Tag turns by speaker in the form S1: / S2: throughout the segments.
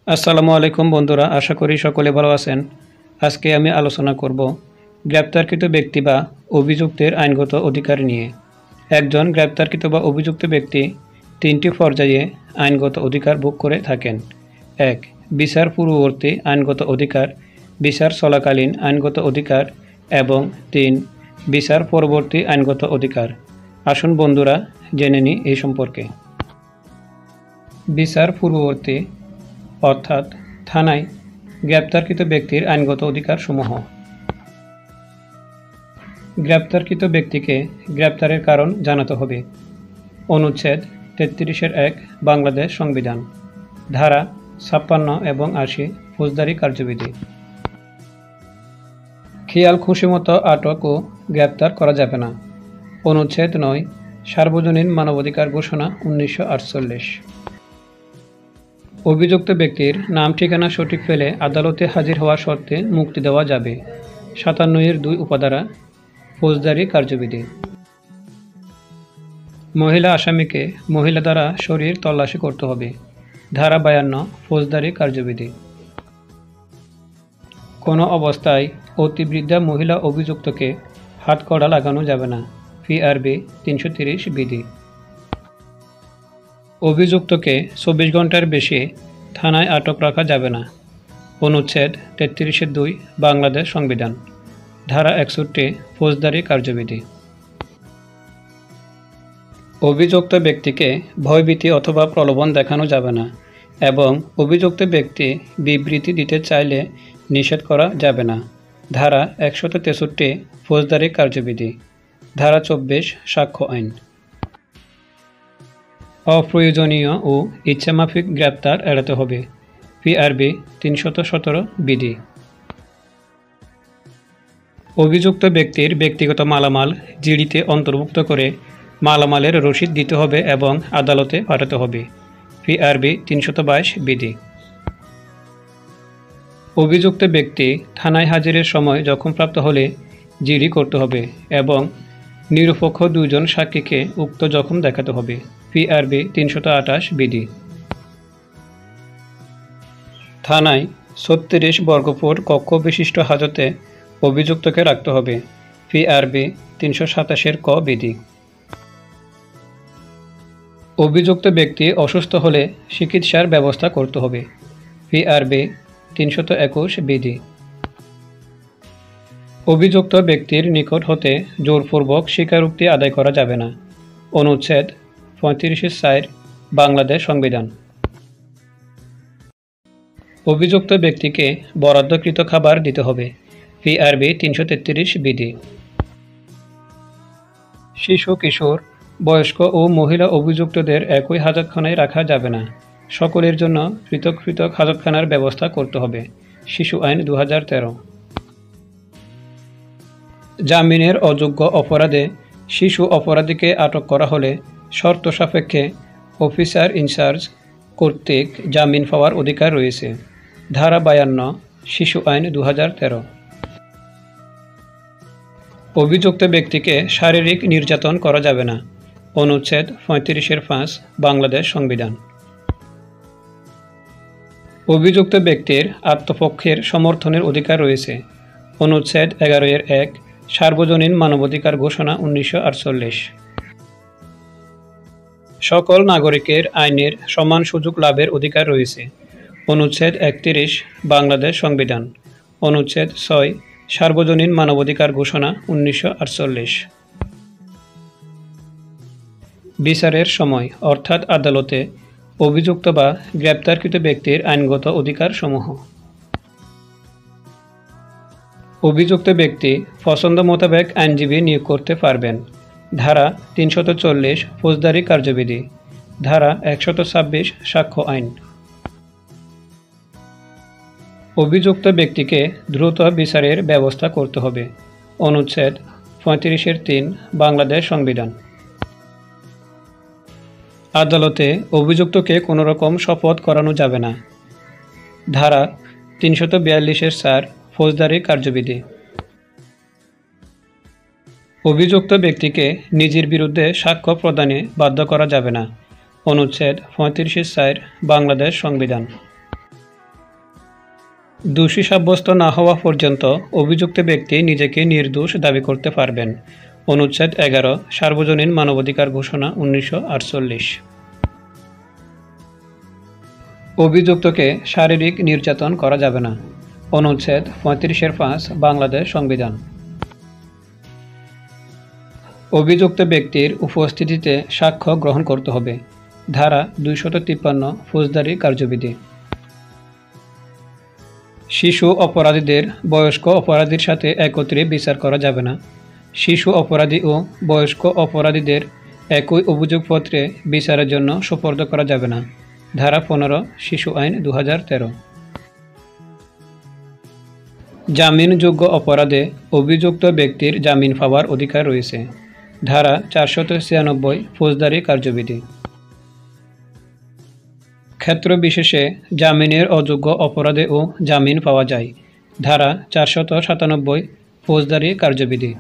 S1: আসসালামু আলাইকুম বন্ধুরা, আশা করি সকলে ভালো আছেন। আজকে আমি আলোচনা করব গ্রেপ্তারকৃত ব্যক্তি বা অভিযুক্তের আইনগত অধিকার নিয়ে। একজন গ্রেপ্তারকৃত বা অভিযুক্ত ব্যক্তি তিনটি পর্যায়ে আইনগত অধিকার ভোগ করে থাকেন। ১. বিচার পূর্ববর্তী আইনগত অধিকার, বিচার চলাকালীন আইনগত অধিকার এবং ৩. বিচার পরবর্তী আইনগত অধিকার। আসুন বন্ধুরা জেনে নিই এই সম্পর্কে। বিচার পূর্ববর্তী অর্থাৎ থানায় গ্রেপ্তারকৃত ব্যক্তির আইনগত অধিকারসমূহ। গ্রেপ্তারকৃত ব্যক্তিকে গ্রেপ্তারের কারণ জানাতে হবে। অনুচ্ছেদ ৩৩-১ বাংলাদেশ সংবিধান, ধারা ৫৬ এবং ৮০ ফৌজদারি কার্যবিধি। খেয়াল খুশিমতো আটক ও গ্রেপ্তার করা যাবে না। অনুচ্ছেদ ৯ সার্বজনীন মানবাধিকার ঘোষণা ১৯৪৮। অভিযুক্ত ব্যক্তির নাম ঠিকানা সঠিক পেলে আদালতে হাজির হওয়ার শর্তে মুক্তি দেওয়া যাবে। ৫৭-২ উপাধারা ফৌজদারি কার্যবিধি। মহিলা আসামিকে মহিলা দ্বারা শরীর তল্লাশি করতে হবে। ধারা ৫২ ফৌজদারি কার্যবিধি। কোনো অবস্থায় অতিবৃদ্ধা মহিলা অভিযুক্তকে হাতকড়া লাগানো যাবে না। PRB ৩৩০ বিধি। অভিযুক্তকে ২৪ ঘন্টার বেশি থানায় আটক রাখা যাবে না। অনুচ্ছেদ ৩৩-২ বাংলাদেশ সংবিধান, ধারা ৬১ ফৌজদারি কার্যবিধি। অভিযুক্ত ব্যক্তিকে ভয়ভীতি অথবা প্রলোভন দেখানো যাবে না এবং অভিযুক্ত ব্যক্তি বিবৃতি দিতে চাইলে নিষেধ করা যাবে না। ধারা ১৬৩ ফৌজদারি কার্যবিধি। ধারা ২৪ সাক্ষ্য আইন। অপ্রয়োজনীয় ও ইচ্ছামাফিক গ্রেপ্তার এড়াতে হবে। PRB ৩১৭ বিধি। অভিযুক্ত ব্যক্তির ব্যক্তিগত মালামাল জিডিতে অন্তর্ভুক্ত করে মালামালের রসিদ দিতে হবে এবং আদালতে পাঠাতে হবে। PRB ৩২২ বিধি। অভিযুক্ত ব্যক্তি থানায় হাজিরের সময় জখমপ্রাপ্ত হলে জিডি করতে হবে এবং নিরপেক্ষ ২ জন সাক্ষীকে উক্ত জখম দেখাতে হবে। PRB ৩২৮ বিধি। থানায় ৩৬ বর্গফুট কক্ষ বিশিষ্ট হাজতে অভিযুক্তকে রাখতে হবে। PRB ৩২৭ ক বিধি। অভিযুক্ত ব্যক্তি অসুস্থ হলে চিকিৎসার ব্যবস্থা করতে হবে। PRB ৩২১ বিধি। অভিযুক্ত ব্যক্তির নিকট হতে জোরপূর্বক স্বীকারোক্তি আদায় করা যাবে না। অনুচ্ছেদ ৩৫-৪ বাংলাদেশ সংবিধান। অভিযুক্ত ব্যক্তিকে বরাদ্দকৃত খাবার দিতে হবে। PRB ৩৩৩ বিধি। শিশু, কিশোর, বয়স্ক ও মহিলা অভিযুক্তদের একই হাজতখানায় রাখা যাবে না। সকলের জন্য পৃথক পৃথক হাজতখানার ব্যবস্থা করতে হবে। শিশু আইন ২০১৩। জামিনের অযোগ্য অপরাধে শিশু অপরাধীকে আটক করা হলে শর্ত সাপেক্ষে অফিসার ইনচার্জ কর্তৃক জামিন পাওয়ার অধিকার রয়েছে। ধারা ৫২ শিশু আইন ২০১৩। অভিযুক্ত ব্যক্তিকে শারীরিক নির্যাতন করা যাবে না। অনুচ্ছেদ ৩৫-৫ বাংলাদেশ সংবিধান। অভিযুক্ত ব্যক্তির আত্মপক্ষের সমর্থনের অধিকার রয়েছে। অনুচ্ছেদ ১১-১ সার্বজনীন মানবাধিকার ঘোষণা ১৯৪৮। সকল নাগরিকের আইনের সমান সুযোগ লাভের অধিকার রয়েছে। অনুচ্ছেদ ৩১ বাংলাদেশ সংবিধান। অনুচ্ছেদ ৬ সার্বজনীন মানবাধিকার ঘোষণা ১৯৪৮। বিচারের সময় অর্থাৎ আদালতে অভিযুক্ত বা গ্রেপ্তারকৃত ব্যক্তির আইনগত অধিকারসমূহ। অভিযুক্ত ব্যক্তি পছন্দ মোতাবেক আইনজীবী নিয়োগ করতে পারবেন। ধারা ৩৪০ ফৌজদারি কার্যবিধি। ধারা ১২৬ সাক্ষ্য আইন। অভিযুক্ত ব্যক্তিকে দ্রুত বিচারের ব্যবস্থা করতে হবে। অনুচ্ছেদ ৩৫-৩ বাংলাদেশ সংবিধান। আদালতে অভিযুক্তকে কোনো রকম শপথ করানো যাবে না। ধারা ৩৪২-৪ ফৌজদারি কার্যবিধি। অভিযুক্ত ব্যক্তিকে নিজের বিরুদ্ধে সাক্ষ্য প্রদানে বাধ্য করা যাবে না। অনুচ্ছেদ ৩৫-৪ বাংলাদেশ সংবিধান। দোষী সাব্যস্ত না হওয়া পর্যন্ত অভিযুক্ত ব্যক্তি নিজেকে নির্দোষ দাবি করতে পারবেন। অনুচ্ছেদ 11 সার্বজনীন মানবাধিকার ঘোষণা 1948। অভিযুক্তকে শারীরিক নির্যাতন করা যাবে না। অনুচ্ছেদ 35 বাংলাদেশ সংবিধান। অভিযুক্ত ব্যক্তির উপস্থিতিতে সাক্ষ্য গ্রহণ করতে হবে। ধারা 253 ফৌজদারি কার্যবিধি। শিশু অপরাধীদের বয়স্ক অপরাধীর সাথে একত্রে বিচার করা যাবে না। শিশু অপরাধী ও বয়স্ক অপরাধীদের একই অভিযোগপত্রে বিচারের জন্য সোপর্দ করা যাবে না। ধারা 15 শিশু আইন 2013। জামিনযোগ্য অপরাধে অভিযুক্ত ব্যক্তির জামিন পাওয়ার অধিকার রয়েছে। ধারা 496 ফৌজদারি কার্যবিধি। ক্ষেত্র বিশেষে জামিনের অযোগ্য অপরাধেও জামিন পাওয়া যায়। ধারা 497 ফৌজদারি কার্যবিধি।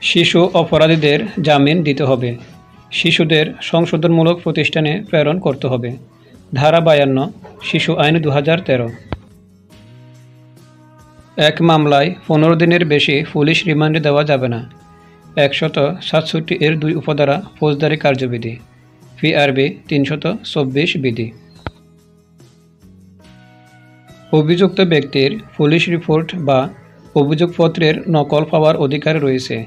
S1: শিশু অপরাধীদের জামিন দিতে হবে। শিশুদের সংশোধনমূলক প্রতিষ্ঠানে প্রেরণ করতে হবে। ধারা 52 শিশু আইন 2013। এক মামলায় 15 দিনের বেশি পুলিশ রিমান্ডে দেওয়া যাবে না। 167 2 উপধারা ফৌজদারি কার্যবিধি। PRB 324 বিধি। অভিযুক্ত ব্যক্তির পুলিশ রিপোর্ট বা অভিযোগপত্রের নকল পাওয়ার অধিকার রয়েছে।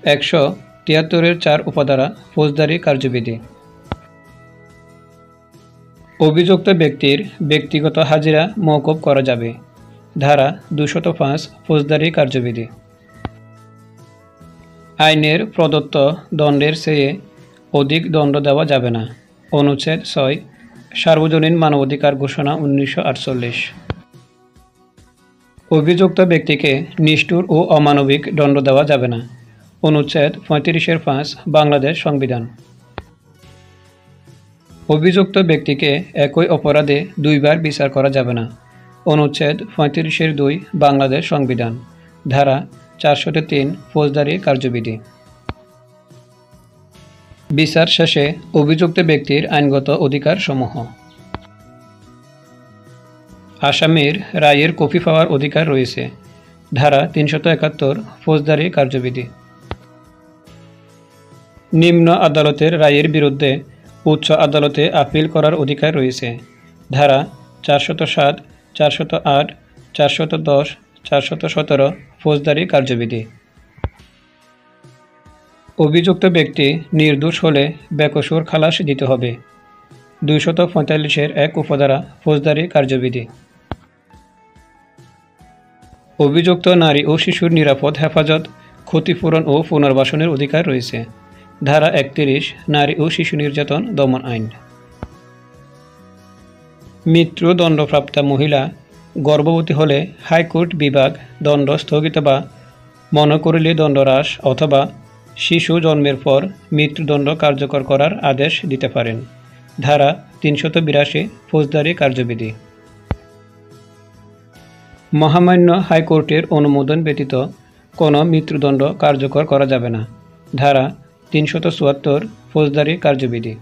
S1: 173 উপধারা ফৌজদারি কার্যবিধি। অভিযুক্ত ব্যক্তির ব্যক্তিগত হাজিরা মওকুফ করা যাবে। ধারা 205 ফৌজদারি কার্যবিধি। আইনের প্রদত্ত দণ্ডের চেয়ে অধিক দণ্ড দেওয়া যাবে না। অনুচ্ছেদ 6 সার্বজনীন মানবাধিকার ঘোষণা 1948। অভিযুক্ত ব্যক্তিকে নিষ্ঠুর ও অমানবিক দণ্ড দেওয়া যাবে না। অনুচ্ছেদ 35 বাংলাদেশ সংবিধান। অভিযুক্ত ব্যক্তিকে একই অপরাধে দুইবার বিচার করা যাবে না। অনুচ্ছেদ 35 বাংলাদেশ সংবিধান। ধারা 403 ফৌজদারি কার্যবিধি। বিচার শেষে অভিযুক্ত ব্যক্তির আইনগত অধিকারসমূহ: আসামির রায়ের কপি পাওয়ার অধিকার রয়েছে। ধারা 371 ফৌজদারি কার্যবিধি। নিম্ন আদালতের রায়ের বিরুদ্ধে উচ্চ আদালতে আপিল করার অধিকার রয়েছে। ধারা 407, 408, 410, 417 ফৌজদারি কার্যবিধি। অভিযুক্ত ব্যক্তি নির্দোষ হলে বেকসুর খালাস দিতে হবে। 245 1 উপধারা ফৌজদারি কার্যবিধি। অভিযুক্ত নারী ও শিশুর নিরাপদ হেফাজত, ক্ষতিপূরণ ও পুনর্বাসনের অধিকার রয়েছে। ধারা 31 নারী ও শিশু নির্যাতন দমন আইন। মৃত্যুদণ্ডপ্রাপ্তা মহিলা গর্ভবতী হলে হাইকোর্ট বিভাগ দণ্ড স্থগিত বা মনে করিলে দণ্ড হ্রাস অথবা শিশু জন্মের পর মৃত্যুদণ্ড কার্যকর করার আদেশ দিতে পারেন। ধারা 382 ফৌজদারি কার্যবিধি। মহামান্য হাইকোর্টের অনুমোদন ব্যতীত কোনো মৃত্যুদণ্ড কার্যকর করা যাবে না। ধারা 374 ফৌজদারি কার্যবিধি।